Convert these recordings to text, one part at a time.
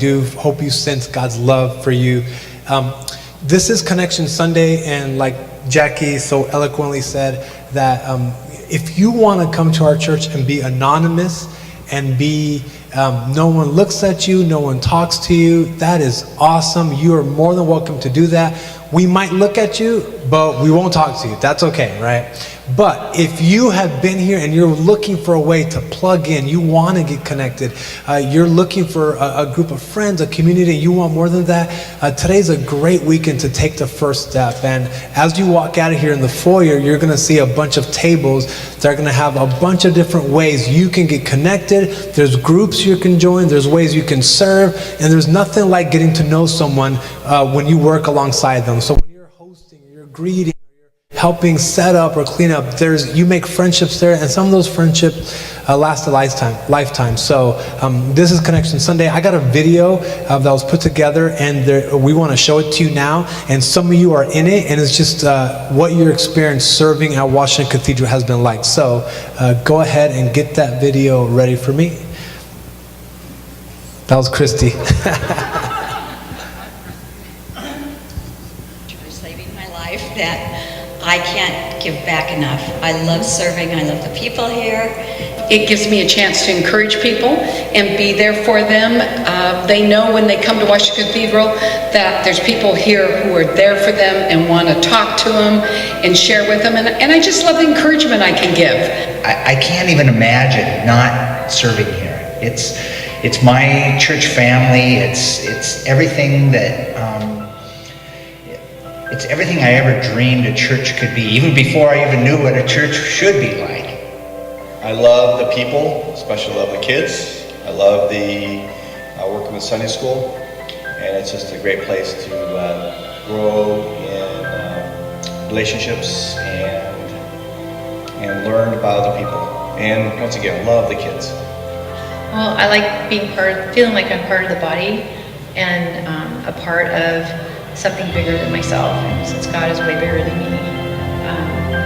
do hope you sense God's love for you. This is Connection Sunday, and like Jackie so eloquently said, that if you want to come to our church and be anonymous and be no one looks at you, no one talks to you, that is awesome. You are more than welcome to do that. We might look at you, but we won't talk to you. That's okay, right? But if you have been here and you're looking for a way to plug in, you want to get connected, you're looking for a group of friends, a community, you want more than that, today's a great weekend to take the first step. And as you walk out of here in the foyer, you're going to see a bunch of tables that are going to have a bunch of different ways you can get connected. There's groups you can join, there's ways you can serve, and there's nothing like getting to know someone when you work alongside them. So when you're hosting, you're greeting, helping set up or clean up, you make friendships there, and some of those friendships last a lifetime. So this is Connection Sunday. I got a video that was put together, and we want to show it to you now, and some of you are in it, and it's just what your experience serving at Washington Cathedral has been like. So go ahead and get that video ready for me. That was Christy. For saving my life, that I can't give back enough. I love serving. I love the people here. It gives me a chance to encourage people and be there for them. They know when they come to Washington Cathedral that there's people here who are there for them and want to talk to them and share with them. And I just love the encouragement I can give. I can't even imagine not serving here. It's my church family. It's everything that. It's everything I ever dreamed a church could be, even before I even knew what a church should be like. I love the people, especially love the kids. I love working with Sunday school, and it's just a great place to grow in relationships and learn about other people. And once again, love the kids. Well, I like feeling like I'm part of the body and a part of something bigger than myself. And since God is way bigger than me,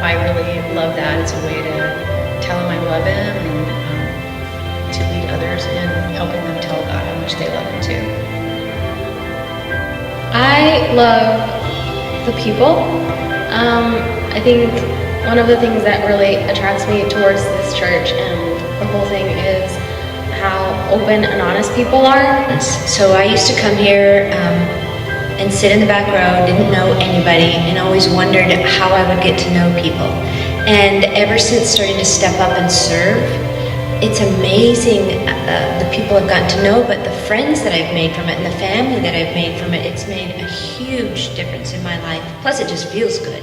I really love that. It's a way to tell him I love him and to lead others in helping them tell God how much they love him too. I love the people. I think one of the things that really attracts me towards this church and the whole thing is how open and honest people are. So I used to come here and sit in the back row, didn't know anybody, and always wondered how I would get to know people. And ever since starting to step up and serve, it's amazing the people I've gotten to know, but the friends that I've made from it and the family that I've made from it, it's made a huge difference in my life. Plus it just feels good.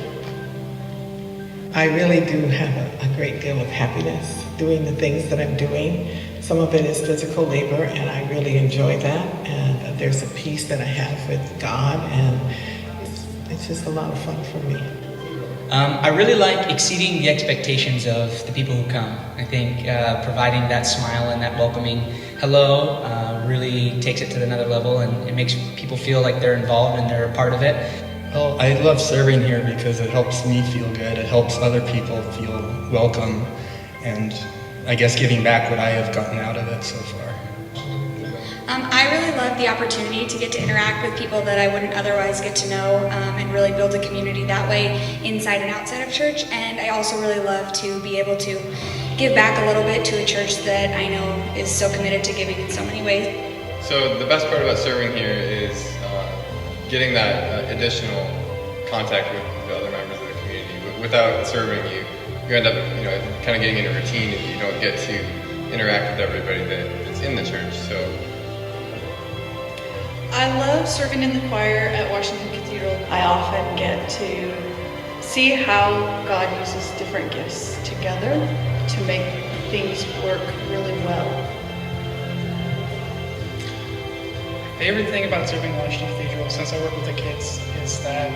I really do have a great deal of happiness doing the things that I'm doing. Some of it is physical labor, and I really enjoy that. And there's a peace that I have with God, and it's just a lot of fun for me. I really like exceeding the expectations of the people who come. I think providing that smile and that welcoming hello really takes it to another level, and it makes people feel like they're involved and they're a part of it. Well, I love serving here because it helps me feel good. It helps other people feel welcome, and I guess giving back what I have gotten out of it so far. I really love the opportunity to get to interact with people that I wouldn't otherwise get to know and really build a community that way inside and outside of church. And I also really love to be able to give back a little bit to a church that I know is so committed to giving in so many ways. So the best part about serving here is getting that additional contact with the other members of the community. Without serving, you end up kind of getting in a routine and you don't get to interact with everybody that's in the church. So I love serving in the choir at Washington Cathedral. I often get to see how God uses different gifts together to make things work really well. My favorite thing about serving Washington Cathedral, since I work with the kids, is that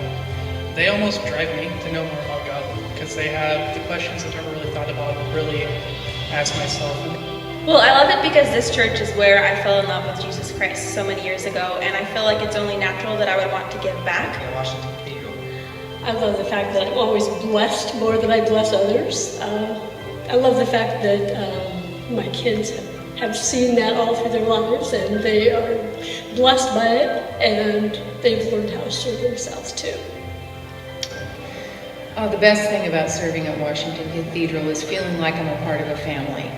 they almost drive me to know more about God, because they have the questions I've never really thought about, really ask myself. Well, I love it because this church is where I fell in love with Jesus Christ so many years ago, and I feel like it's only natural that I would want to give back. Washington Cathedral. I love the fact that I'm always blessed more than I bless others. I love the fact that my kids have have seen that all through their lives, and they are blessed by it, and they've learned how to serve themselves too. The best thing about serving at Washington Cathedral is feeling like I'm a part of a family.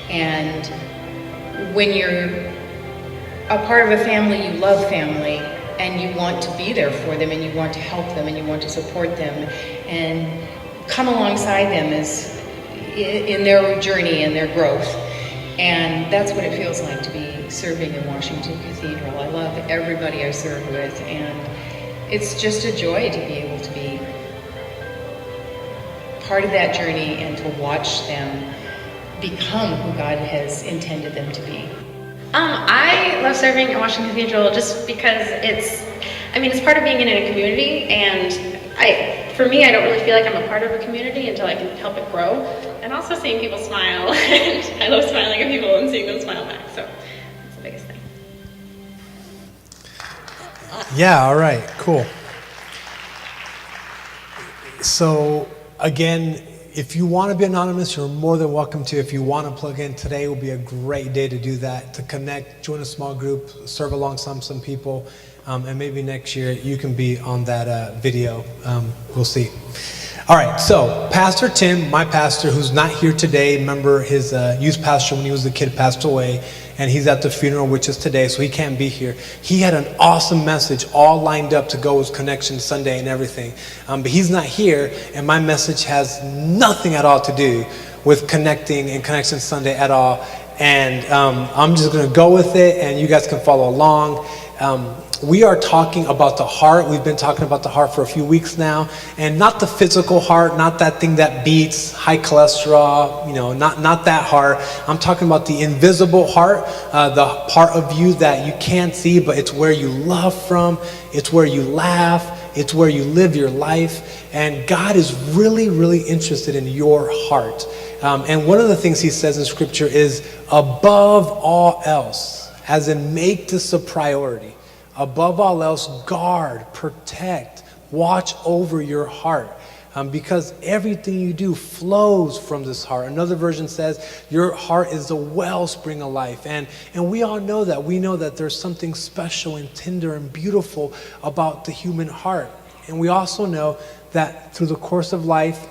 And when you're a part of a family, you love family, and you want to be there for them, and you want to help them, and you want to support them, and come alongside them in their journey and their growth. And that's what it feels like to be serving in Washington Cathedral. I love everybody I serve with, and it's just a joy to be able to be part of that journey and to watch them become who God has intended them to be. I love serving at Washington Cathedral just because it's part of being in a community, and for me, I don't really feel like I'm a part of a community until I can help it grow. And also seeing people smile, and I love smiling at people and seeing them smile back, so that's the biggest thing. Yeah, all right, cool. So again, if you want to be anonymous, you're more than welcome to. If you want to plug in, today will be a great day to do that, to connect, join a small group, serve alongside some people, and maybe next year you can be on that video. We'll see. All right, so Pastor Tim, my pastor, who's not here today, remember his youth pastor when he was a kid passed away, and he's at the funeral, which is today, so he can't be here. He had an awesome message all lined up to go with Connection Sunday and everything, but he's not here, and my message has nothing at all to do with connecting and Connection Sunday at all, and I'm just going to go with it, and you guys can follow along. We are talking about the heart. We've been talking about the heart for a few weeks now, and not the physical heart, not that thing that beats, high cholesterol, not that heart. I'm talking about the invisible heart, the part of you that you can't see, but it's where you love from, it's where you laugh, it's where you live your life, and God is really, really interested in your heart. And one of the things he says in Scripture is, above all else, as in make this a priority. Above all else, guard, protect, watch over your heart, because everything you do flows from this heart. Another version says your heart is the wellspring of life, and we all know that. We know that there's something special and tender and beautiful about the human heart, and we also know that through the course of life,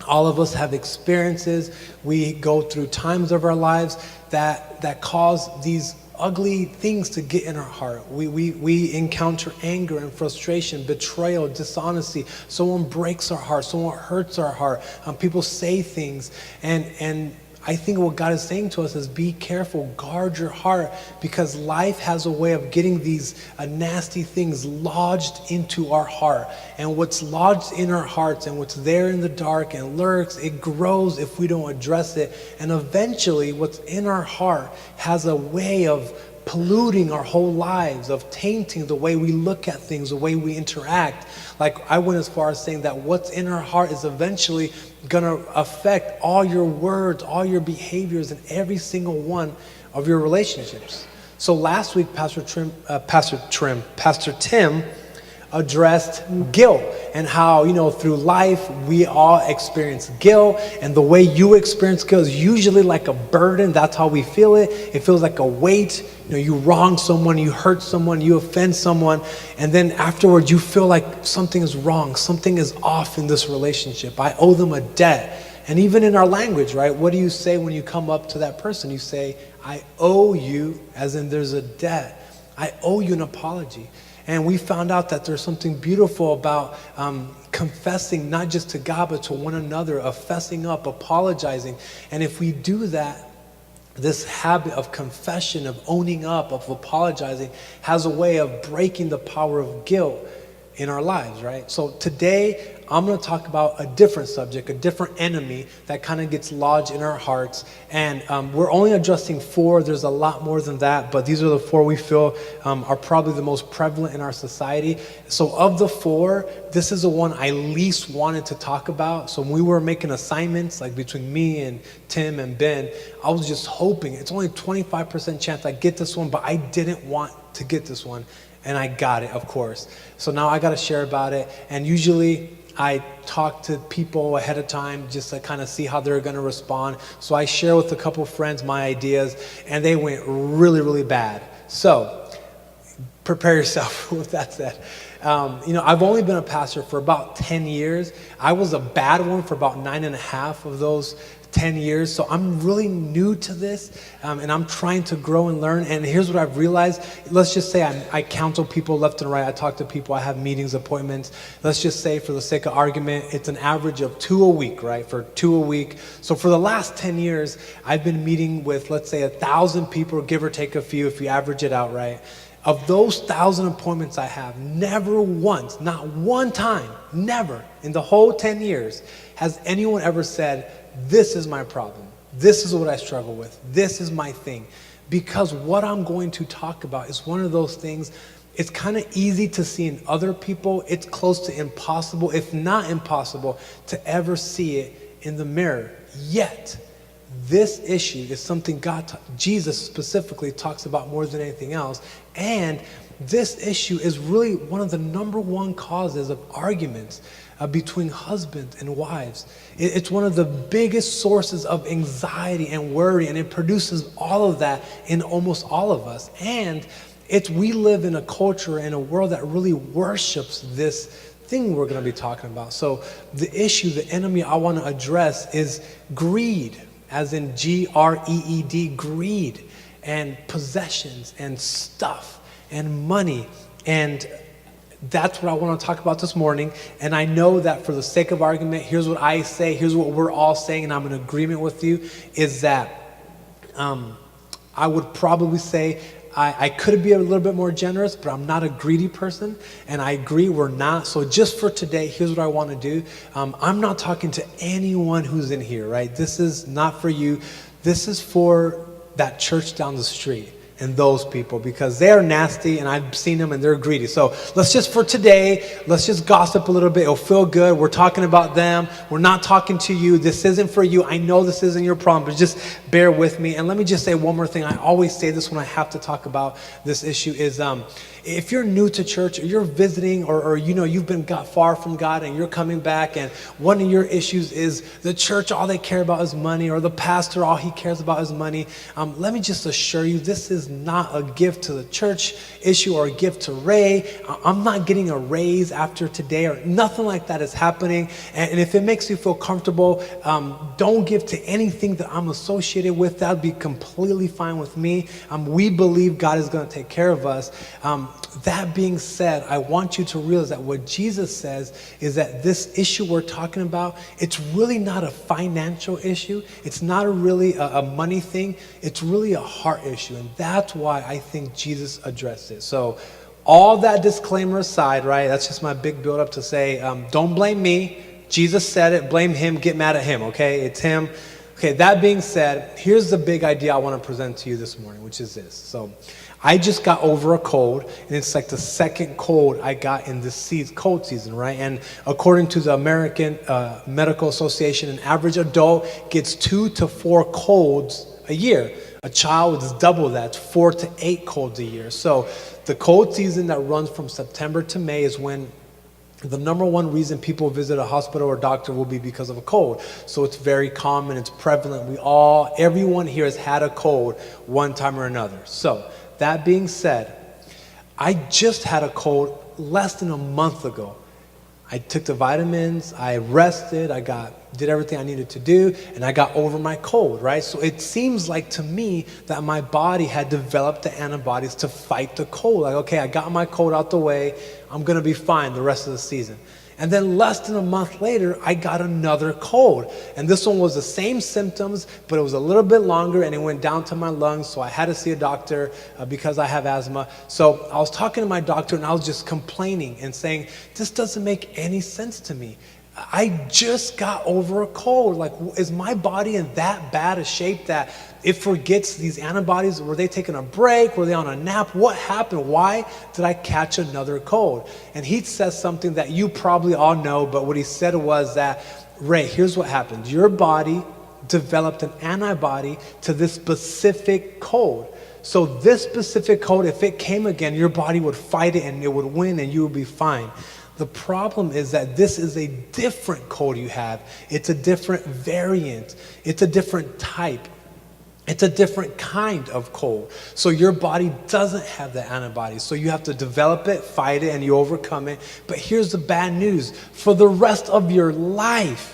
all of us have experiences. We go through times of our lives that cause these ugly things to get in our heart. We encounter anger and frustration, betrayal, dishonesty. Someone breaks our heart. Someone hurts our heart. People say things. And I think what God is saying to us is be careful, guard your heart, because life has a way of getting these nasty things lodged into our heart. And what's lodged in our hearts and what's there in the dark and lurks, it grows if we don't address it. And eventually what's in our heart has a way of polluting our whole lives, of tainting the way we look at things, the way we interact. Like I went as far as saying that what's in our heart is eventually going to affect all your words, all your behaviors, and every single one of your relationships. So last week, Pastor Tim addressed guilt and how, through life, we all experience guilt, and the way you experience guilt is usually like a burden. That's how we feel it. It feels like a weight. You wrong someone, you hurt someone, you offend someone, and then afterwards you feel like something is wrong, something is off in this relationship. I owe them a debt. And even in our language, right? What do you say when you come up to that person? You say, I owe you, as in there's a debt. I owe you an apology. And we found out that there's something beautiful about confessing, not just to God, but to one another, of fessing up, apologizing. And if we do that, this habit of confession, of owning up, of apologizing, has a way of breaking the power of guilt in our lives, right? So today, I'm going to talk about a different subject, a different enemy that kind of gets lodged in our hearts. And we're only addressing 4. There's a lot more than that, but these are the 4 we feel are probably the most prevalent in our society. So of the 4, this is the one I least wanted to talk about. So when we were making assignments, like between me and Tim and Ben, I was just hoping, it's only a 25% chance I get this one, but I didn't want to get this one. And I got it, of course. So now I got to share about it. And usually I talk to people ahead of time just to kind of see how they're going to respond. So I share with a couple friends my ideas, and they went really, really bad. So prepare yourself with that said. I've only been a pastor for about 10 years. I was a bad one for about 9.5 of those 10 years. So I'm really new to this, and I'm trying to grow and learn. And here's what I've realized. Let's just say I counsel people left and right. I talk to people. I have meetings, appointments. Let's just say, for the sake of argument, it's an average of 2 a week, right? For 2 a week. So for the last 10 years, I've been meeting with, let's say, 1,000 people, give or take a few, if you average it out, right? Of those 1,000 appointments I have, never once, not one time, never in the whole 10 years, has anyone ever said, this is my problem. This is what I struggle with. This is my thing. Because what I'm going to talk about is one of those things, it's kind of easy to see in other people. It's close to impossible, if not impossible, to ever see it in the mirror. Yet, this issue is something Jesus specifically talks about more than anything else. And this issue is really one of the number one causes of arguments between husbands and wives. It's one of the biggest sources of anxiety and worry, and it produces all of that in almost all of us. And we live in a culture and a world that really worships this thing we're going to be talking about. So the issue, the enemy I want to address is greed, as in G-R-E-E-D, greed, and possessions and stuff and money. And that's what I want to talk about this morning. And I know that for the sake of argument, here's what I say, here's what we're all saying, and I'm in agreement with you, is that I would probably say I could be a little bit more generous, but I'm not a greedy person, and I agree we're not. So just for today, here's what I want to do. I'm not talking to anyone who's in here, right? This is not for you. This is for that church down the street and those people, because they are nasty and I've seen them and they're greedy. So let's just, for today, let's just gossip a little bit. It'll feel good. We're talking about them. We're not talking to you. This isn't for you. I know this isn't your problem, but just bear with me. And let me just say one more thing. I always say this when I have to talk about this issue is, if you're new to church, or you're visiting, or you've been far from God and you're coming back, and one of your issues is the church, all they care about is money, or the pastor, all he cares about is money, let me just assure you, this is not a gift to the church issue or a gift to Ray. I'm not getting a raise after today, or nothing like that is happening. And if it makes you feel comfortable, don't give to anything that I'm associated with. That'd be completely fine with me. We believe God is going to take care of us. That being said, I want you to realize that what Jesus says is that this issue we're talking about, it's really not a financial issue. It's not really a money thing. It's really a heart issue. And that's why I think Jesus addressed it. So all that disclaimer aside, right, that's just my big build up to say, don't blame me. Jesus said it. Blame him. Get mad at him, okay? It's him. Okay, that being said, here's the big idea I want to present to you this morning, which is this. So I just got over a cold, and it's like the second cold I got in this cold season, right? And according to the American Medical Association, an average adult gets 2 to 4 colds a year. A child is double that, 4 to 8 colds a year. So the cold season that runs from September to May is when the number one reason people visit a hospital or doctor will be because of a cold. So it's very common, it's prevalent. Everyone here has had a cold one time or another. So that being said, I just had a cold less than a month ago. I took the vitamins, I rested, did everything I needed to do, and I got over my cold, right? So it seems like to me that my body had developed the antibodies to fight the cold. Like, okay, I got my cold out the way, I'm gonna be fine the rest of the season. And then less than a month later, I got another cold. And this one was the same symptoms, but it was a little bit longer, and it went down to my lungs, so I had to see a doctor because I have asthma. So I was talking to my doctor, and I was just complaining and saying, this doesn't make any sense to me. I just got over a cold. Like, is my body in that bad a shape that it forgets these antibodies? Were they taking a break? Were they on a nap? What happened? Why did I catch another cold? And he says something that you probably all know, but what he said was that, Ray, here's what happened. Your body developed an antibody to this specific cold. So this specific cold, if it came again, your body would fight it and it would win and you would be fine. The problem is that this is a different cold you have. It's a different variant. It's a different type. It's a different kind of cold. So your body doesn't have the antibodies. So you have to develop it, fight it, and you overcome it. But here's the bad news. For the rest of your life,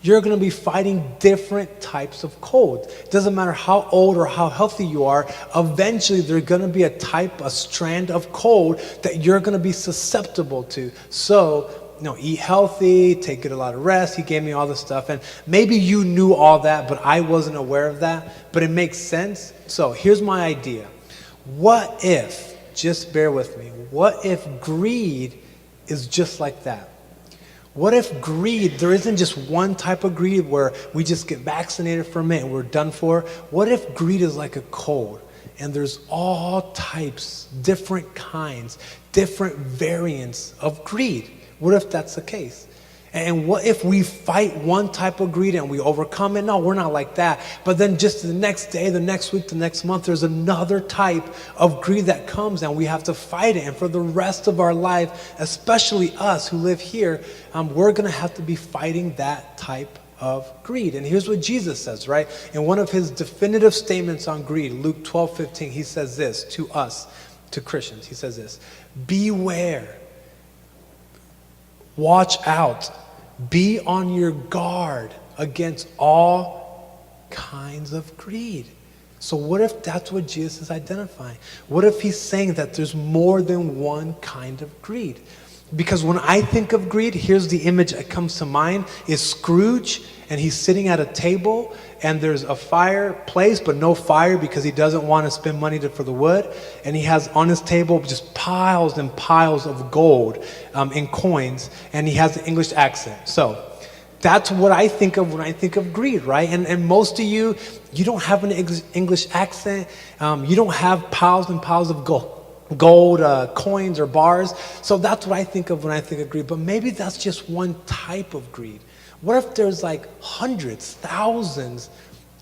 you're going to be fighting different types of cold. It doesn't matter how old or how healthy you are. Eventually, there's going to be a strand of cold that you're going to be susceptible to. So, eat healthy, take a lot of rest. He gave me all this stuff. And maybe you knew all that, but I wasn't aware of that. But it makes sense. So here's my idea. What if, just bear with me, what if greed is just like that? What if greed, there isn't just one type of greed where we just get vaccinated from it and we're done for? What if greed is like a cold and there's all types, different kinds, different variants of greed? What if that's the case? And what if we fight one type of greed and we overcome it? No, we're not like that. But then just the next day, the next week, the next month, there's another type of greed that comes and we have to fight it. And for the rest of our life, especially us who live here, we're going to have to be fighting that type of greed. And here's what Jesus says, right? In one of his definitive statements on greed, Luke 12:15, he says this to us, to Christians. He says this, beware. Watch out. Be on your guard against all kinds of greed. So what if that's what Jesus is identifying? What if he's saying that there's more than one kind of greed? Because when I think of greed, here's the image that comes to mind, is Scrooge, and he's sitting at a table, and there's a fireplace, but no fire because he doesn't want to spend money for the wood. And he has on his table just piles and piles of gold in coins, and he has an English accent. So that's what I think of when I think of greed, right? And most of you don't have an English accent. You don't have piles and piles of gold coins or bars. So that's what I think of when I think of greed. But maybe that's just one type of greed. What if there's like hundreds, thousands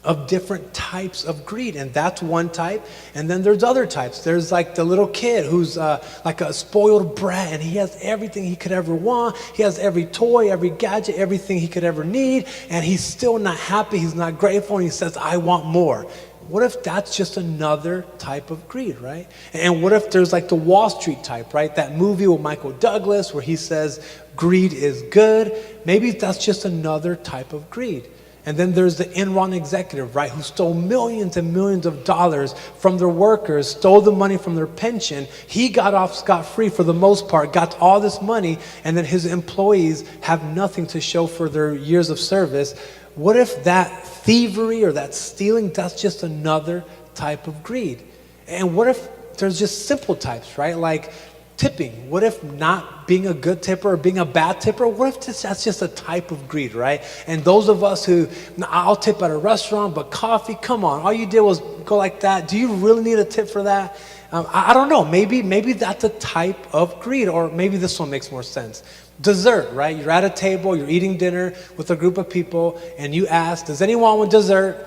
of different types of greed? And that's one type. And then there's other types. There's like the little kid who's like a spoiled brat, and he has everything he could ever want. He has every toy, every gadget, everything he could ever need. And he's still not happy. He's not grateful. And he says, I want more. What if that's just another type of greed, right? And what if there's like the Wall Street type, right? That movie with Michael Douglas where he says greed is good. Maybe that's just another type of greed. And then there's the Enron executive, right, who stole millions and millions of dollars from their workers, stole the money from their pension. He got off scot-free for the most part, got all this money, and then his employees have nothing to show for their years of service. What if that thievery or that stealing, that's just another type of greed? And what if there's just simple types, right? Like tipping. What if not being a good tipper or being a bad tipper? What if that's just a type of greed, right? And those of us who, I'll tip at a restaurant, but coffee, come on. All you did was go like that. Do you really need a tip for that? I don't know. Maybe that's a type of greed, or maybe this one makes more sense. Dessert, right? You're at a table, you're eating dinner with a group of people, and you ask, does anyone want dessert?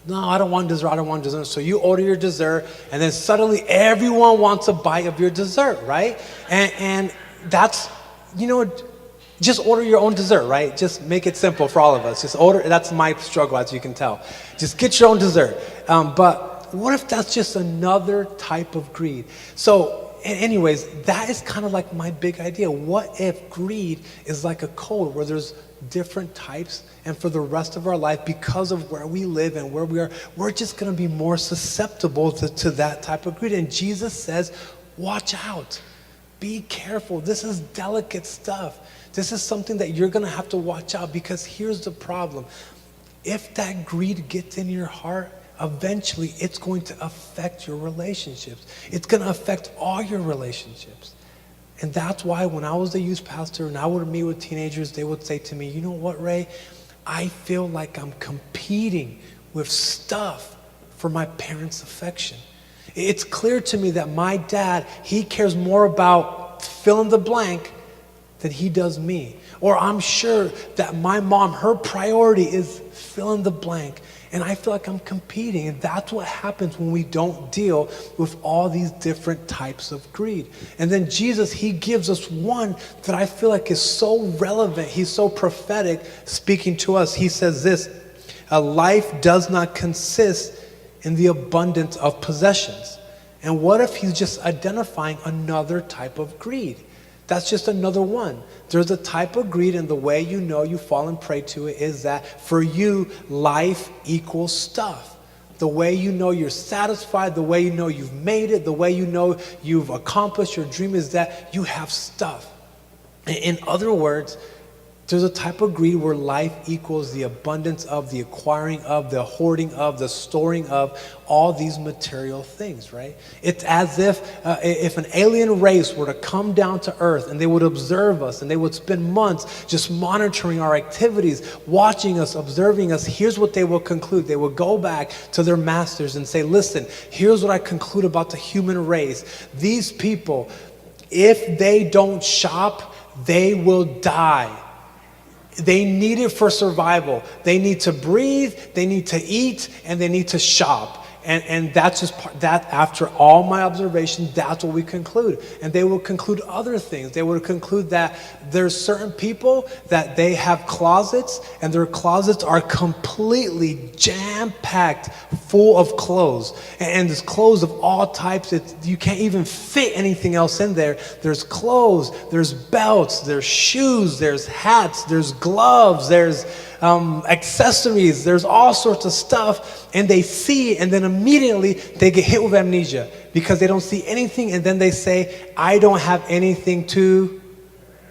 No, I don't want dessert, I don't want dessert. So you order your dessert, and then suddenly everyone wants a bite of your dessert, right? And that's, just order your own dessert, right? Just make it simple for all of us. Just order, that's my struggle, as you can tell. Just get your own dessert. But what if that's just another type of greed? So anyways, that is kind of like my big idea. What if greed is like a cold where there's different types, and for the rest of our life, because of where we live and where we are, we're just going to be more susceptible to that type of greed. And Jesus says, watch out. Be careful. This is delicate stuff. This is something that you're going to have to watch out, because here's the problem. If that greed gets in your heart, eventually it's going to affect your relationships. It's going to affect all your relationships. And that's why when I was a youth pastor and I would meet with teenagers, they would say to me, you know what, Ray? I feel like I'm competing with stuff for my parents' affection. It's clear to me that my dad, he cares more about fill in the blank than he does me. Or I'm sure that my mom, her priority is fill in the blank. And I feel like I'm competing. And that's what happens when we don't deal with all these different types of greed. And then Jesus, he gives us one that I feel like is so relevant. He's so prophetic speaking to us. He says this, a life does not consist in the abundance of possessions. And what if he's just identifying another type of greed? That's just another one. There's a type of greed, and the way you know you fall and prey to it is that for you, life equals stuff. The way you know you're satisfied, the way you know you've made it, the way you know you've accomplished your dream is that you have stuff. In other words, there's a type of greed where life equals the abundance of, the acquiring of, the hoarding of, the storing of all these material things, right? It's as if an alien race were to come down to earth and they would observe us and they would spend months just monitoring our activities, watching us, observing us. Here's what they will conclude. They will go back to their masters and say, listen, here's what I conclude about the human race. These people, if they don't shop, they will die. They need it for survival. They need to breathe, they need to eat, and they need to shop. And that's just that. After all my observation, that's what we conclude. And they will conclude other things. They will conclude that there's certain people that they have closets, and their closets are completely jam-packed full of clothes. And there's clothes of all types. You can't even fit anything else in there. There's clothes, there's belts, there's shoes, there's hats, there's gloves, there's accessories, there's all sorts of stuff, and they see it, and then immediately they get hit with amnesia because they don't see anything, and then they say, I don't have anything to.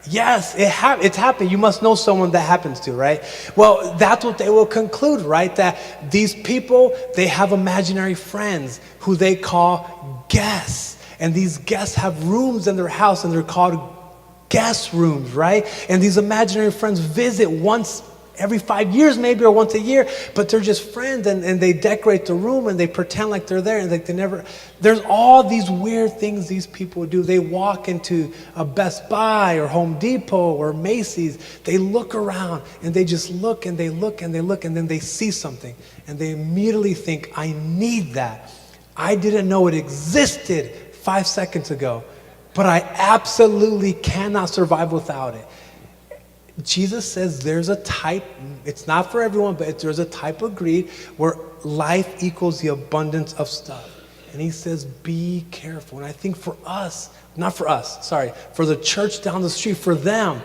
Yes, it's happened. You must know someone that happens to, right? Well, that's what they will conclude, right? That these people, they have imaginary friends who they call guests, and these guests have rooms in their house, and they're called guest rooms, right? And these imaginary friends visit once every 5 years maybe, or once a year, but they're just friends, and they decorate the room and they pretend like they're there, and like they never. There's all these weird things these people do. They walk into a Best Buy or Home Depot or Macy's, they look around and they just look and they look and they look, and then they see something and they immediately think, I need that. I didn't know it existed 5 seconds ago, but I absolutely cannot survive without it. Jesus says there's a type, it's not for everyone, but there's a type of greed where life equals the abundance of stuff. And he says, be careful. And I think for us, for the church down the street, for them,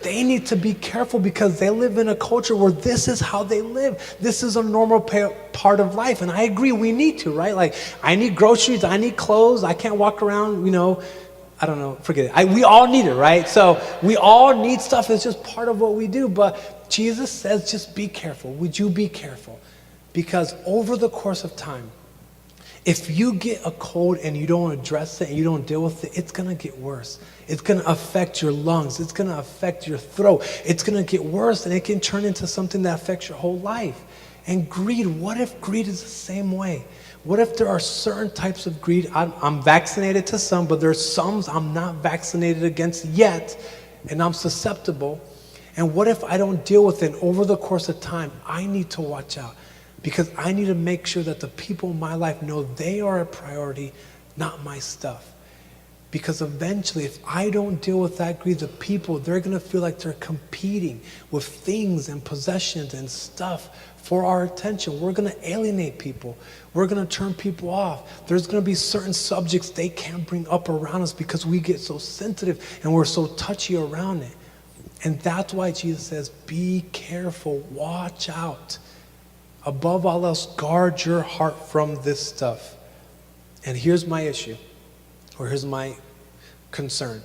they need to be careful because they live in a culture where this is how they live. This is a normal part of life. And I agree, we need to, right? Like, I need groceries, I need clothes, I can't walk around, I don't know, forget it. We all need it, right? So we all need stuff. It's just part of what we do. But Jesus says, just be careful. Would you be careful? Because over the course of time, if you get a cold and you don't address it and you don't deal with it, it's going to get worse. It's going to affect your lungs. It's going to affect your throat. It's going to get worse, and it can turn into something that affects your whole life. And greed, what if greed is the same way? What if there are certain types of greed? I'm vaccinated to some, but there's some I'm not vaccinated against yet, and I'm susceptible. And what if I don't deal with it over the course of time? I need to watch out because I need to make sure that the people in my life know they are a priority, not my stuff. Because eventually, if I don't deal with that greed, the people, they're going to feel like they're competing with things and possessions and stuff for our attention. We're going to alienate people. We're going to turn people off. There's going to be certain subjects they can't bring up around us because we get so sensitive and we're so touchy around it. And that's why Jesus says, be careful, watch out. Above all else, guard your heart from this stuff. And here's my issue, or here's my concern.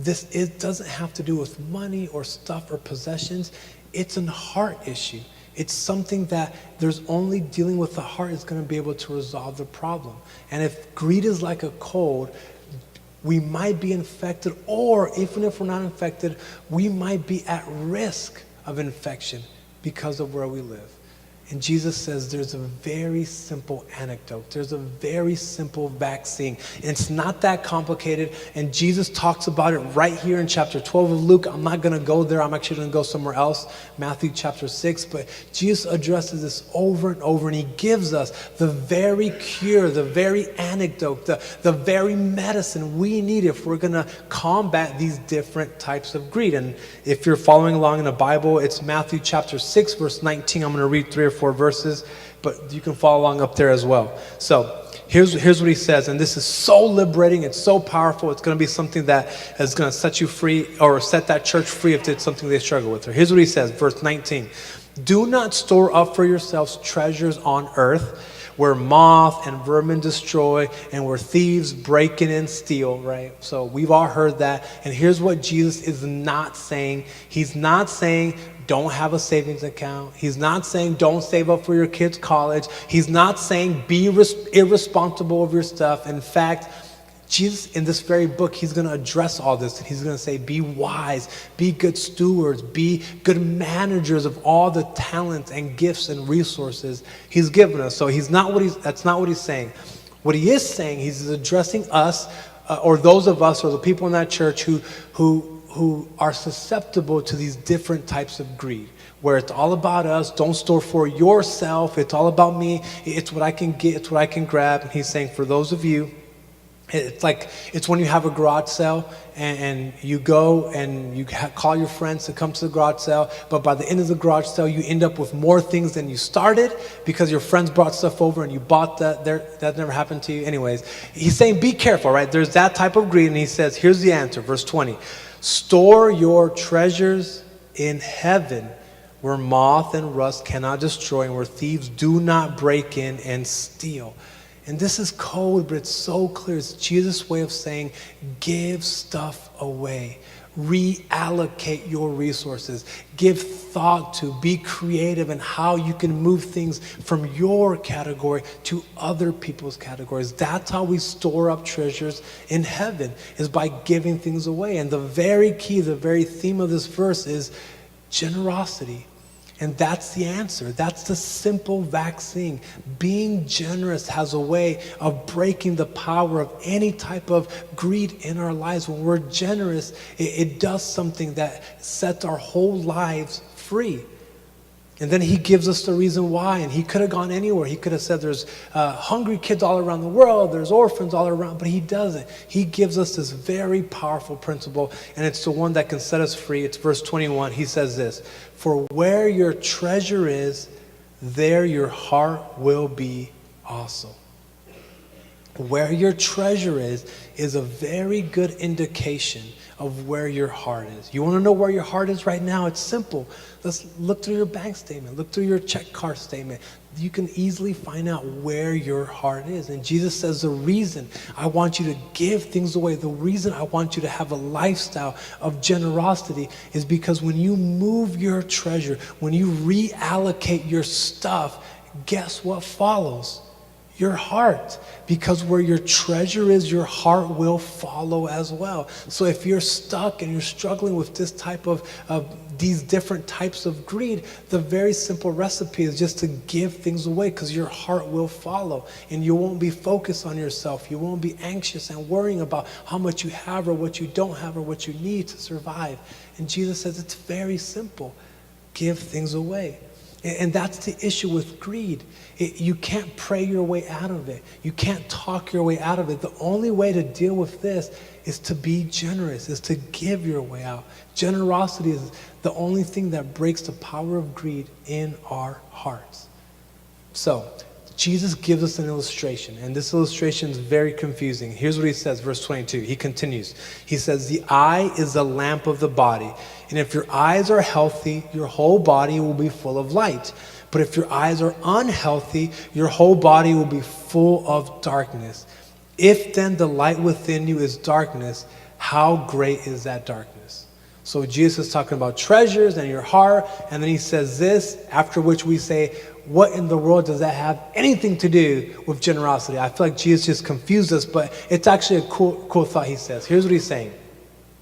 It doesn't have to do with money or stuff or possessions. It's a heart issue. It's something that there's only dealing with the heart is going to be able to resolve the problem. And if greed is like a cold, we might be infected, or even if we're not infected, we might be at risk of infection because of where we live. And Jesus says there's a very simple anecdote. There's a very simple vaccine. And it's not that complicated. And Jesus talks about it right here in chapter 12 of Luke. I'm not going to go there. I'm actually going to go somewhere else, Matthew chapter 6. But Jesus addresses this over and over. And he gives us the very cure, the very anecdote, the very medicine we need if we're going to combat these different types of greed. And if you're following along in the Bible, it's Matthew chapter 6, verse 19. I'm going to read 3 or 4 verses, but you can follow along up there as well. So here's what he says, and this is so liberating. It's so powerful. It's going to be something that is going to set you free, or set that church free if it's something they struggle with. Here's what he says, verse 19. Do not store up for yourselves treasures on earth, where moth and vermin destroy, and where thieves break in and steal, right? So we've all heard that. And here's what Jesus is not saying. He's not saying don't have a savings account. He's not saying don't save up for your kids' college. He's not saying be irresponsible of your stuff. In fact, Jesus, in this very book, he's going to address all this. He's going to say, be wise, be good stewards, be good managers of all the talents and gifts and resources he's given us. So that's not what he's saying. What he is saying, he's addressing us, or those of us, or the people in that church who are susceptible to these different types of greed, where it's all about us. Don't store for yourself. It's all about me. It's what I can get. It's what I can grab. And he's saying, for those of you, it's when you have a garage sale and you go and you call your friends to come to the garage sale, but by the end of the garage sale, you end up with more things than you started because your friends brought stuff over and you bought that. That never happened to you. Anyways, he's saying be careful, right? There's that type of greed, and he says, here's the answer, verse 20. Store your treasures in heaven, where moth and rust cannot destroy, and where thieves do not break in and steal. And this is code, but it's so clear. It's Jesus' way of saying, give stuff away. Reallocate your resources. Give thought to, be creative in how you can move things from your category to other people's categories. That's how we store up treasures in heaven, is by giving things away. And the very key, the very theme of this verse is generosity. And that's the answer. That's the simple vaccine. Being generous has a way of breaking the power of any type of greed in our lives. When we're generous, it does something that sets our whole lives free. And then he gives us the reason why. And he could have gone anywhere. He could have said there's hungry kids all around the world. There's orphans all around. But he doesn't. He gives us this very powerful principle. And it's the one that can set us free. It's verse 21. He says this. For where your treasure is, there your heart will be also. Where your treasure is a very good indication of where your heart is. You want to know where your heart is right now? It's simple. Let's look through your bank statement. Look through your check card statement. You can easily find out where your heart is. And Jesus says the reason I want you to give things away, the reason I want you to have a lifestyle of generosity is because when you move your treasure, when you reallocate your stuff, guess what follows? Your heart. Because where your treasure is, your heart will follow as well. So if you're stuck and you're struggling with this type of these different types of greed, the very simple recipe is just to give things away, because your heart will follow and you won't be focused on yourself. You won't be anxious and worrying about how much you have or what you don't have or what you need to survive. And Jesus says it's very simple. Give things away. And that's the issue with greed. You can't pray your way out of it. You can't talk your way out of it. The only way to deal with this is to be generous, is to give your way out. Generosity is the only thing that breaks the power of greed in our hearts. So, Jesus gives us an illustration, and this illustration is very confusing. Here's what he says, verse 22. He continues. He says, the eye is the lamp of the body, and if your eyes are healthy, your whole body will be full of light. But if your eyes are unhealthy, your whole body will be full of darkness. If then the light within you is darkness, how great is that darkness? So Jesus is talking about treasures and your heart, and then he says this, after which we say, what in the world does that have anything to do with generosity? I feel like Jesus just confused us, but it's actually a cool thought he says. Here's what he's saying.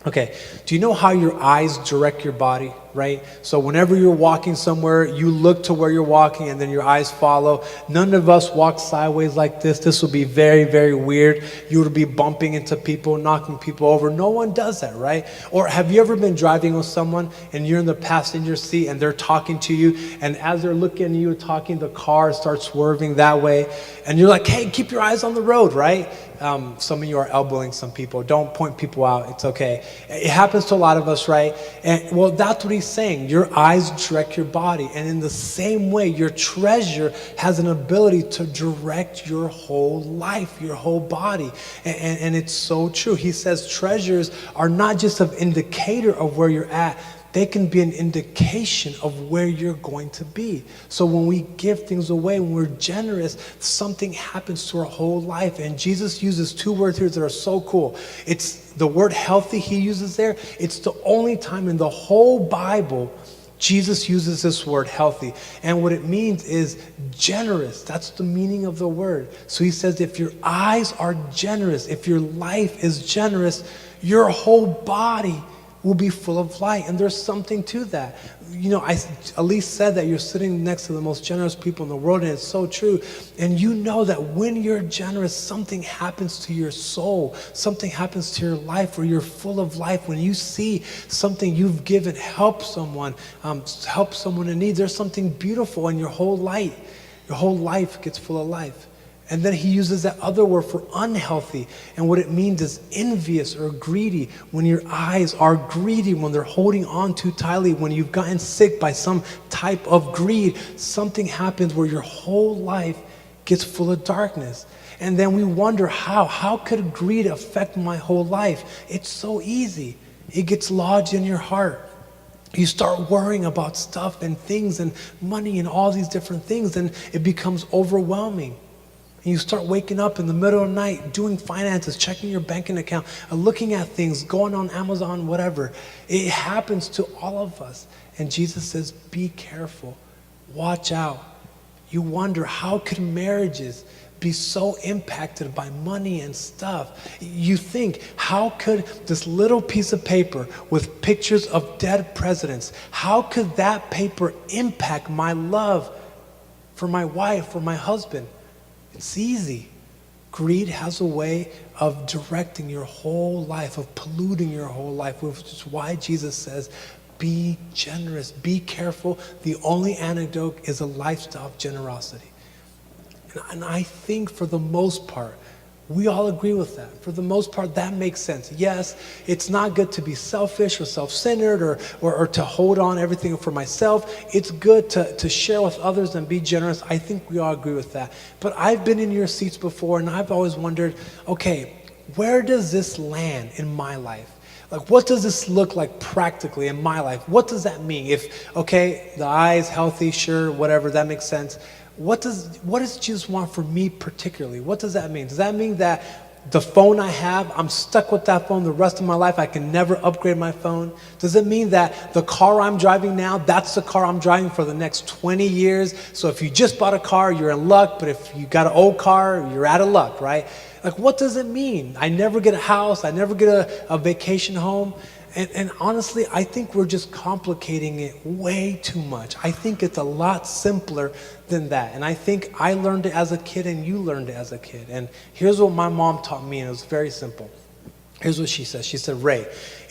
Okay, do you know how your eyes direct your body? right? So whenever you're walking somewhere, you look to where you're walking and then your eyes follow. None of us walk sideways like this. This would be very, very weird. You would be bumping into people, knocking people over. No one does that, right? Or have you ever been driving with someone and you're in the passenger seat and they're talking to you, and as they're looking at you talking, the car starts swerving that way, and you're like, hey, keep your eyes on the road, right? Some of you are elbowing some people. Don't point people out. It's okay. It happens to a lot of us, right? And well, that's what he's saying. Your eyes direct your body. And in the same way, your treasure has an ability to direct your whole life, your whole body. And it's so true. He says treasures are not just an indicator of where you're at. They can be an indication of where you're going to be. So when we give things away, when we're generous, something happens to our whole life. And Jesus uses two words here that are so cool. It's the word healthy he uses there. It's the only time in the whole Bible Jesus uses this word healthy. And what it means is generous. That's the meaning of the word. So he says if your eyes are generous, if your life is generous, your whole body will be full of light. And there's something to that. You know, Elise said that you're sitting next to the most generous people in the world, and it's so true. And you know that when you're generous, something happens to your soul. Something happens to your life where you're full of life. When you see something you've given help someone in need, there's something beautiful in your whole life gets full of life. And then he uses that other word for unhealthy. And what it means is envious or greedy. When your eyes are greedy, when they're holding on too tightly, when you've gotten sick by some type of greed, something happens where your whole life gets full of darkness. And then we wonder how could greed affect my whole life? It's so easy. It gets lodged in your heart. You start worrying about stuff and things and money and all these different things, and it becomes overwhelming. And you start waking up in the middle of the night, doing finances, checking your banking account, looking at things, going on Amazon, whatever. It happens to all of us. And Jesus says, be careful. Watch out. You wonder, how could marriages be so impacted by money and stuff? You think, how could this little piece of paper with pictures of dead presidents, how could that paper impact my love for my wife or my husband? It's easy. Greed has a way of directing your whole life, of polluting your whole life, which is why Jesus says, be generous, be careful. The only antidote is a lifestyle of generosity. And I think for the most part, we all agree with that. For the most part, that makes sense. Yes, it's not good to be selfish or self-centered or to hold on everything for myself. It's good to share with others and be generous. I think we all agree with that. But I've been in your seats before, and I've always wondered, okay, where does this land in my life? Like, what does this look like practically in my life? What does that mean? If, okay, the eye's healthy, sure, whatever, that makes sense. What does Jesus want for me particularly? What does that mean? Does that mean that the phone I have, I'm stuck with that phone the rest of my life? I can never upgrade my phone? Does it mean that the car I'm driving now, that's the car I'm driving for the next 20 years? So if you just bought a car, you're in luck. But if you got an old car, you're out of luck, right? Like, what does it mean? I never get a house. I never get a vacation home. And honestly, I think we're just complicating it way too much. I think it's a lot simpler than that. And I think I learned it as a kid and you learned it as a kid. And here's what my mom taught me, and it was very simple. Here's what she said. She said, Ray,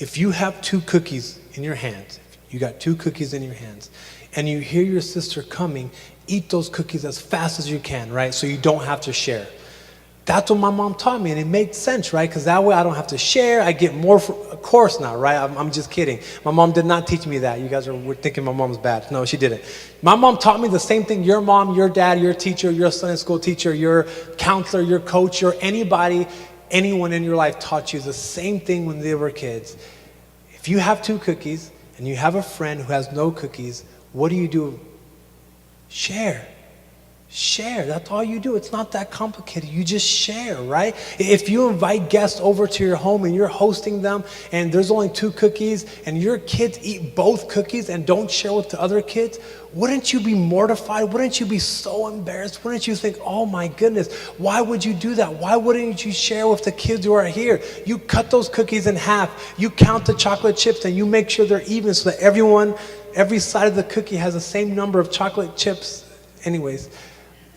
if you have 2 cookies in your hands, you got 2 cookies in your hands, and you hear your sister coming, eat those cookies as fast as you can, right? So you don't have to share. That's what my mom taught me, and it made sense, right? Because that way I don't have to share. I get more, of course not, right? I'm just kidding. My mom did not teach me that. You guys were thinking my mom's bad. No, she didn't. My mom taught me the same thing. Your mom, your dad, your teacher, your Sunday school teacher, your counselor, your coach, or anybody, anyone in your life taught you the same thing when they were kids. If you have 2 cookies and you have a friend who has no cookies, what do? Share. Share. That's all you do. It's not that complicated. You just share, right? If you invite guests over to your home and you're hosting them and there's only 2 cookies and your kids eat both cookies and don't share with the other kids, wouldn't you be mortified? Wouldn't you be so embarrassed? Wouldn't you think, oh my goodness, why would you do that? Why wouldn't you share with the kids who are here? You cut those cookies in half. You count the chocolate chips and you make sure they're even so that everyone every side of the cookie has the same number of chocolate chips. Anyways,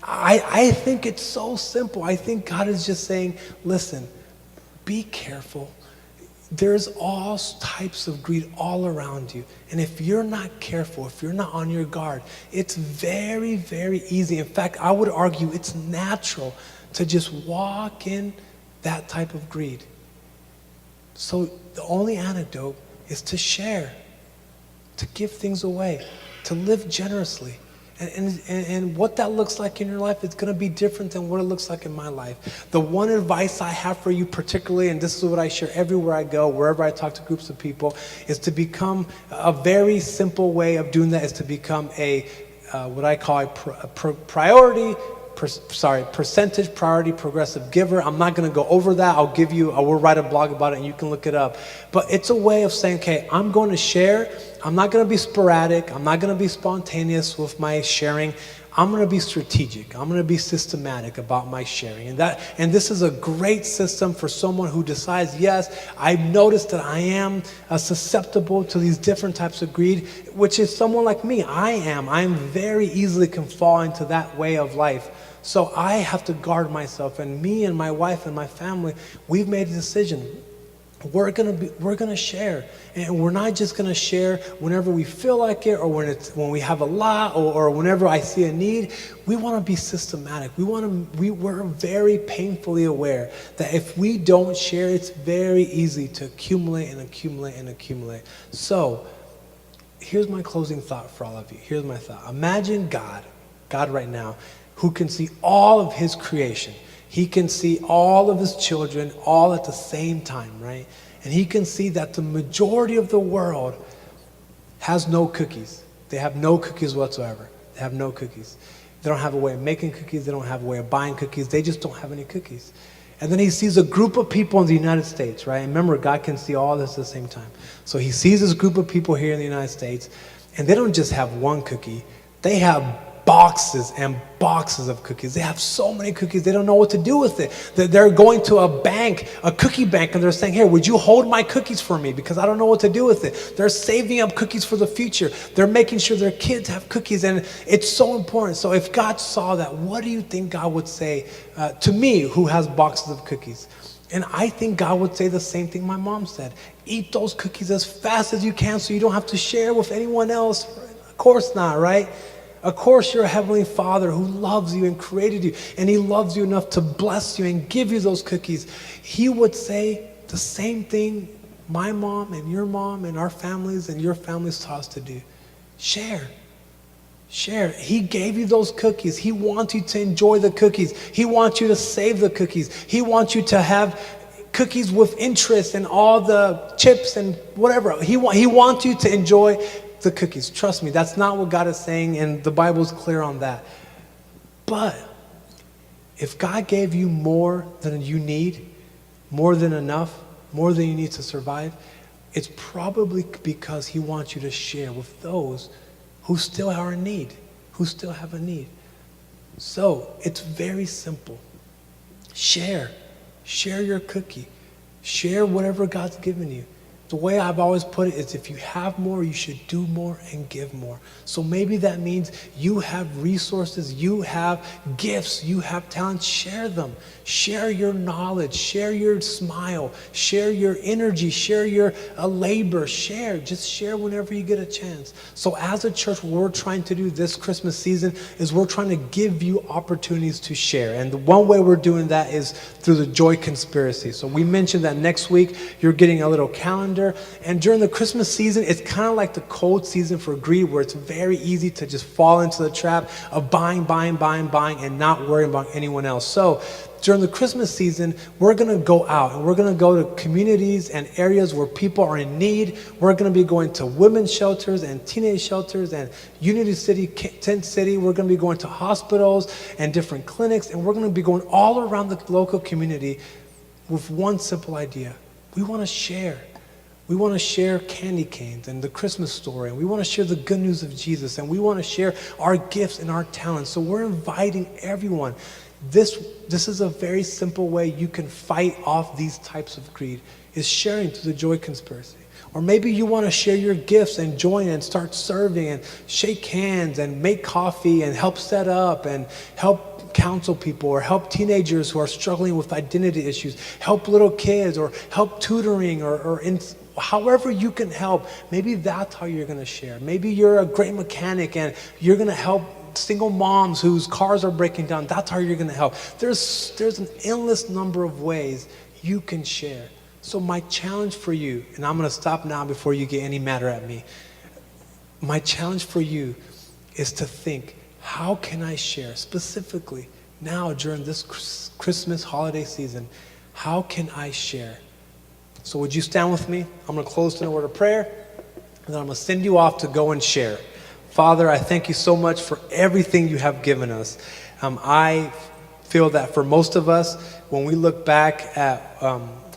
I think it's so simple. I think God is just saying, listen, be careful. There's all types of greed all around you. And if you're not careful, if you're not on your guard, it's very, very easy. In fact, I would argue it's natural to just walk in that type of greed. So the only antidote is to share, to give things away, to live generously. And what that looks like in your life is going to be different than what it looks like in my life. The one advice I have for you particularly, and this is what I share everywhere I go, wherever I talk to groups of people, is to become a very simple way of doing that is to become a what I call percentage priority progressive giver. I'm not going to go over that. We'll write a blog about it and you can look it up. But it's a way of saying, okay, I'm going to share. I'm not going to be sporadic. I'm not going to be spontaneous with my sharing. I'm going to be strategic. I'm going to be systematic about my sharing. And this is a great system for someone who decides, yes, I've noticed that I am susceptible to these different types of greed, which is someone like me. I'm very easily can fall into that way of life. So I have to guard myself, and me and my wife and my family, we've made a decision. We're gonna share, and we're not just gonna share whenever we feel like it, or when we have a lot, or whenever I see a need. We want to be systematic. We're very painfully aware that if we don't share, it's very easy to accumulate and accumulate and accumulate. So here's my closing thought for all of you. Here's my thought. Imagine God right now, who can see all of his creation. He can see all of his children all at the same time, right? And he can see that the majority of the world has no cookies. They have no cookies whatsoever. They have no cookies. They don't have a way of making cookies. They don't have a way of buying cookies. They just don't have any cookies. And then he sees a group of people in the United States, right? And remember, God can see all this at the same time. So he sees this group of people here in the United States, and they don't just have one cookie. They have boxes and boxes of cookies. They have so many cookies, they don't know what to do with it. They're going to a bank, a cookie bank, and they're saying, here, would you hold my cookies for me? Because I don't know what to do with it. They're saving up cookies for the future. They're making sure their kids have cookies, and it's so important. So if God saw that, what do you think God would say to me, who has boxes of cookies? And I think God would say the same thing my mom said. Eat those cookies as fast as you can so you don't have to share with anyone else. Of course not, right? Of course, your Heavenly Father who loves you and created you, and he loves you enough to bless you and give you those cookies. He would say the same thing my mom and our families and your families taught us to do. Share. Share. He gave you those cookies. He wants you to enjoy the cookies. He wants you to save the cookies. He wants you to have cookies with interest and all the chips and whatever. He wants you to enjoy the cookies. Trust me, that's not what God is saying, and the Bible is clear on that. But if God gave you more than you need, more than enough, more than you need to survive, it's probably because he wants you to share with those who still are in need, who still have a need. So it's very simple. Share. Share your cookie. Share whatever God's given you. The way I've always put it is if you have more, you should do more and give more. So maybe that means you have resources, you have gifts, you have talents. Share them. Share your knowledge. Share your smile. Share your energy. Share your labor. Share. Just share whenever you get a chance. So as a church, what we're trying to do this Christmas season is we're trying to give you opportunities to share. And the one way we're doing that is through the Joy Conspiracy. So we mentioned that next week you're getting a little calendar. And during the Christmas season, it's kind of like the cold season for greed, where it's very easy to just fall into the trap of buying, and not worrying about anyone else. So during the Christmas season, we're going to go out and we're going to go to communities and areas where people are in need. We're going to be going to women's shelters and teenage shelters and Unity City, Tent City. We're going to be going to hospitals and different clinics, and we're going to be going all around the local community with one simple idea. We want to share. We want to share candy canes and the Christmas story, and we want to share the good news of Jesus, and we want to share our gifts and our talents. So we're inviting everyone. This is a very simple way you can fight off these types of greed, is sharing through the Joy Conspiracy. Or maybe you want to share your gifts and join and start serving and shake hands and make coffee and help set up and help counsel people, or help teenagers who are struggling with identity issues, help little kids, or help tutoring, or however you can help. Maybe that's how you're going to share. Maybe you're a great mechanic and you're going to help single moms whose cars are breaking down. That's how you're going to help. There's an endless number of ways you can share. So my challenge for you, and I'm going to stop now before you get any madder at me. My challenge for you is to think, how can I share specifically now during this Christmas holiday season? How can I share? So would you stand with me? I'm going to close in a word of prayer, and then I'm going to send you off to go and share. Father, I thank you so much for everything you have given us. I feel that for most of us, when we look back at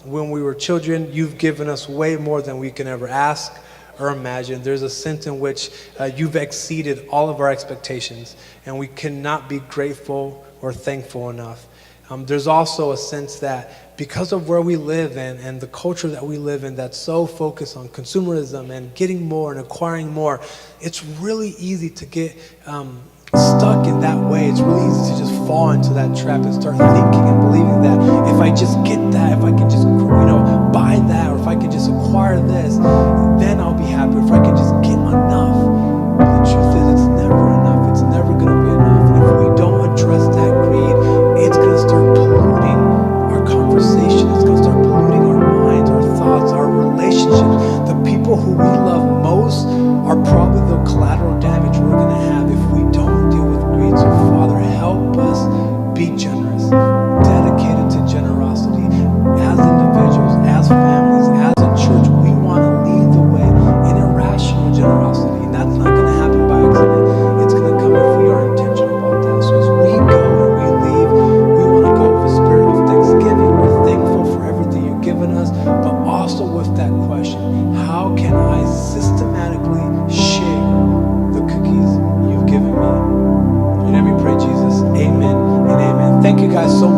when we were children, you've given us way more than we can ever ask or imagine. There's a sense in which you've exceeded all of our expectations, and we cannot be grateful or thankful enough. There's also a sense that because of where we live and the culture that we live in that's so focused on consumerism and getting more and acquiring more, it's really easy to get stuck in that way. It's really easy to just fall into that trap and start thinking and believing that if I just get that, if I can just buy that, or if I can just acquire this, then I'll be happy. If I can just get enough. The truth is, it's never enough. It's never going to be enough. And if we don't address that greed, it's going to start polluting our conversation. It's going to start polluting our minds, our thoughts, our relationships. The people who we love most are probably the collateral damage we're going to have if we don't deal with greed. So Father, help us be generous, dedicated to generosity. As individuals, as families, as a church, we want to lead the way in irrational generosity. And that's not going to happen by accident. It's going to come if we are intentional about that. So as we go and we leave, we want to go with a spirit of thanksgiving. We're thankful for everything you've given us, but also with that question, how can I systematically share the cookies you've given me? You let me pray, Jesus. Amen and amen. Thank you guys so much.